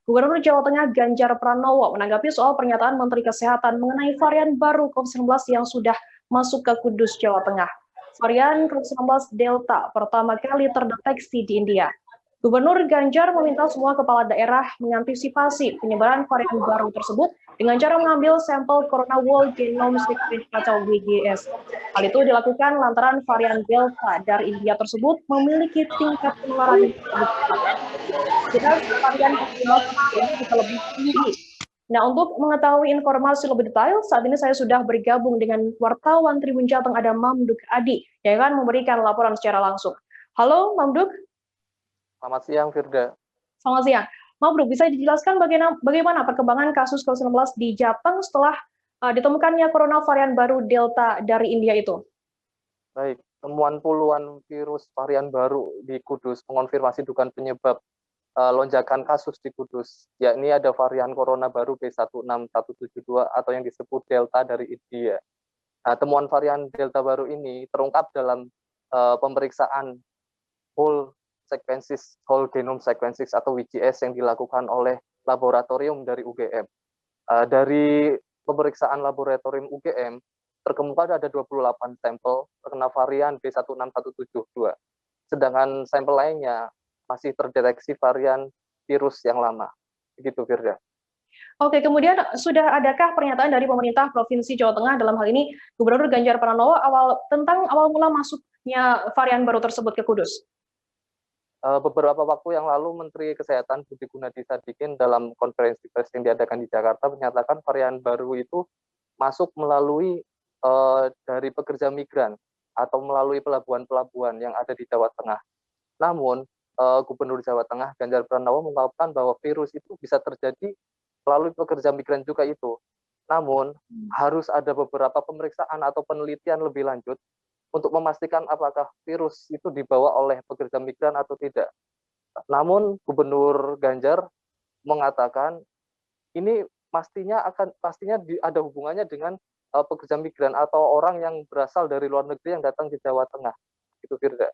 Gubernur Jawa Tengah Ganjar Pranowo menanggapi soal pernyataan Menteri Kesehatan mengenai varian baru COVID-19 yang sudah masuk ke Kudus, Jawa Tengah. Varian COVID-19 Delta pertama kali terdeteksi di India. Gubernur Ganjar meminta semua kepala daerah mengantisipasi penyebaran varian baru tersebut dengan cara mengambil sampel Corona Whole Genome Sequence atau WGS. Hal itu dilakukan lantaran varian Delta dari India tersebut memiliki tingkat penularan yang lebih cepat. Kita varian COVID-19 ini bisa lebih tinggi. Nah, untuk mengetahui informasi lebih detail, saat ini saya sudah bergabung dengan wartawan Tribun Jateng ada Mamduk Adi yang akan memberikan laporan secara langsung. Halo, Mamduk. Selamat siang, Firda. Selamat siang. Mamduk, bisa dijelaskan bagaimana perkembangan kasus COVID-19 di Jateng setelah ditemukannya corona varian baru Delta dari India itu? Baik, temuan puluhan virus varian baru di Kudus mengonfirmasi dugaan penyebab lonjakan kasus di Kudus, yakni ada varian corona baru B16172 atau yang disebut Delta dari India. Nah, temuan varian Delta baru ini terungkap dalam pemeriksaan whole genome sequences atau WGS yang dilakukan oleh laboratorium dari UGM. Dari pemeriksaan laboratorium UGM, terkemuka ada 28 sampel terkena varian B16172. Sedangkan sampel lainnya masih terdeteksi varian virus yang lama. Begitu, Firda. Oke, kemudian sudah adakah pernyataan dari pemerintah Provinsi Jawa Tengah dalam hal ini Gubernur Ganjar Pranowo tentang awal mula masuknya varian baru tersebut ke Kudus? Beberapa waktu yang lalu Menteri Kesehatan Budi Gunadi Sadikin dalam konferensi pers yang diadakan di Jakarta menyatakan varian baru itu masuk melalui dari pekerja migran atau melalui pelabuhan-pelabuhan yang ada di Jawa Tengah. Namun, Gubernur Jawa Tengah Ganjar Pranowo mengungkapkan bahwa virus itu bisa terjadi melalui pekerja migran juga itu. Namun, harus ada beberapa pemeriksaan atau penelitian lebih lanjut untuk memastikan apakah virus itu dibawa oleh pekerja migran atau tidak. Namun, Gubernur Ganjar mengatakan ini pastinya ada hubungannya dengan pekerja migran atau orang yang berasal dari luar negeri yang datang di Jawa Tengah. Itu, Firda.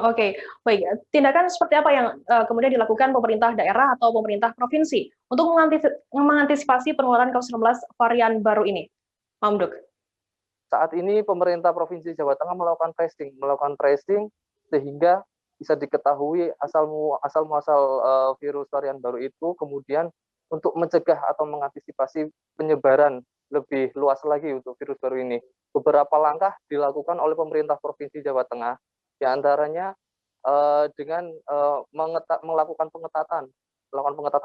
Oke, baik. Tindakan seperti apa yang kemudian dilakukan pemerintah daerah atau pemerintah provinsi untuk mengantisipasi penularan COVID-19 varian baru ini, Mamduk? Saat ini pemerintah Provinsi Jawa Tengah melakukan tracing sehingga bisa diketahui asal muasal virus varian baru itu, kemudian untuk mencegah atau mengantisipasi penyebaran lebih luas lagi untuk virus baru ini. Beberapa langkah dilakukan oleh pemerintah Provinsi Jawa Tengah, di antaranya dengan melakukan pengetatan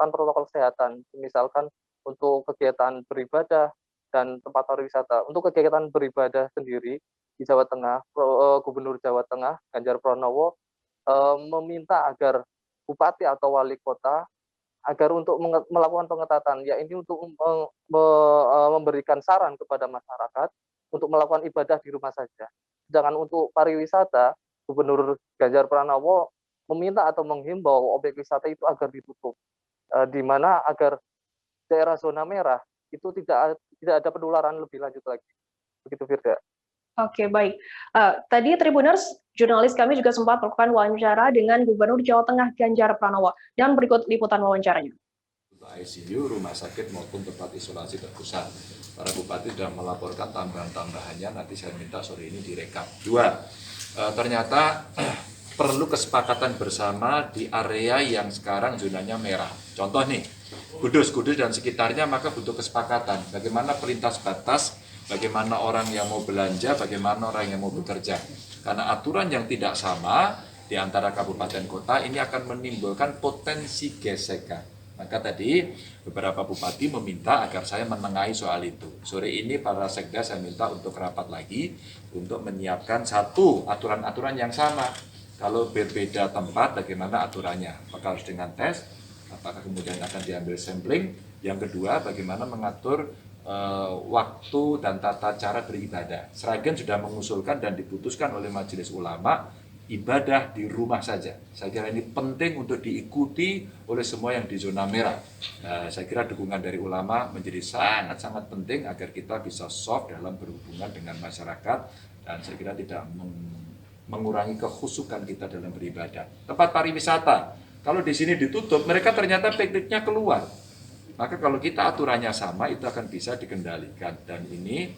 protokol kesehatan, misalkan untuk kegiatan beribadah dan tempat pariwisata. Untuk kegiatan beribadah sendiri di Jawa Tengah, Gubernur Jawa Tengah Ganjar Pranowo meminta agar bupati atau wali kota agar untuk melakukan pengetatan, ya ini untuk memberikan saran kepada masyarakat untuk melakukan ibadah di rumah saja. Sedangkan untuk pariwisata, Gubernur Ganjar Pranowo meminta atau menghimbau objek wisata itu agar ditutup, di mana agar daerah zona merah itu tidak ada penularan lebih lanjut lagi. Begitu, Firda. Oke, baik. Tadi Tribuners, jurnalis kami juga sempat melakukan wawancara dengan Gubernur Jawa Tengah Ganjar Pranowo. Dan berikut liputan wawancaranya. Untuk ICU, rumah sakit maupun tempat isolasi terpusat. Para bupati sudah melaporkan tambahan-tambahannya, nanti saya minta sore ini direkap. Dua, ternyata perlu kesepakatan bersama di area yang sekarang zonanya merah. Contoh nih, Kudus dan sekitarnya, maka butuh kesepakatan. Bagaimana pelintas batas, bagaimana orang yang mau belanja, bagaimana orang yang mau bekerja. Karena aturan yang tidak sama di antara kabupaten kota ini akan menimbulkan potensi gesekan. Maka tadi beberapa bupati meminta agar saya menengahi soal itu. Sore ini para sekda saya minta untuk rapat lagi untuk menyiapkan satu aturan-aturan yang sama. Kalau berbeda tempat, bagaimana aturannya? Apakah harus dengan tes? Apakah kemudian akan diambil sampling? Yang kedua, bagaimana mengatur waktu dan tata cara beribadah. Sragen sudah mengusulkan dan diputuskan oleh Majelis Ulama ibadah di rumah saja. Saya kira ini penting untuk diikuti oleh semua yang di zona merah. Saya kira dukungan dari ulama menjadi sangat-sangat penting agar kita bisa soft dalam berhubungan dengan masyarakat, dan saya kira tidak mengurangi kekhusukan kita dalam beribadah. Tempat pariwisata, Kalau di sini ditutup, mereka ternyata pikniknya keluar. Maka kalau kita aturannya sama, itu akan bisa dikendalikan. Dan ini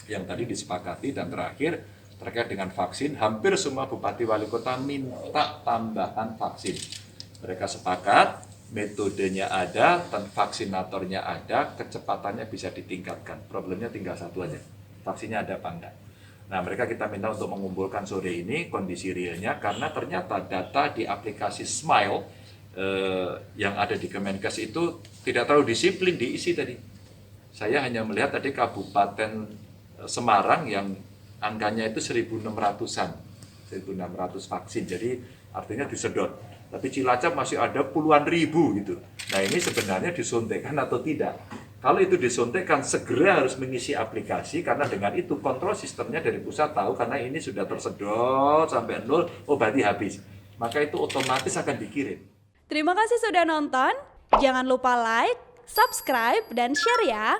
yang tadi disepakati. Dan terakhir, terkait dengan vaksin, hampir semua bupati wali kota minta tambahan vaksin. Mereka sepakat, metodenya ada, dan vaksinatornya ada, kecepatannya bisa ditingkatkan. Problemnya tinggal satu aja, vaksinnya ada apa enggak. Nah, mereka kita minta untuk mengumpulkan sore ini kondisi realnya, karena ternyata data di aplikasi Smile yang ada di Kemenkes itu tidak terlalu disiplin diisi tadi. Saya hanya melihat tadi Kabupaten Semarang yang angkanya itu 1.600-an, 1.600 vaksin, jadi artinya disedot. Tapi Cilacap masih ada puluhan ribu gitu. Nah, ini sebenarnya disuntikkan atau tidak? Kalau itu disuntikkan, segera harus mengisi aplikasi, karena dengan itu kontrol sistemnya dari pusat tahu, karena ini sudah tersedot sampai 0, oh berarti habis. Maka itu otomatis akan dikirim. Terima kasih sudah nonton. Jangan lupa like, subscribe, dan share ya.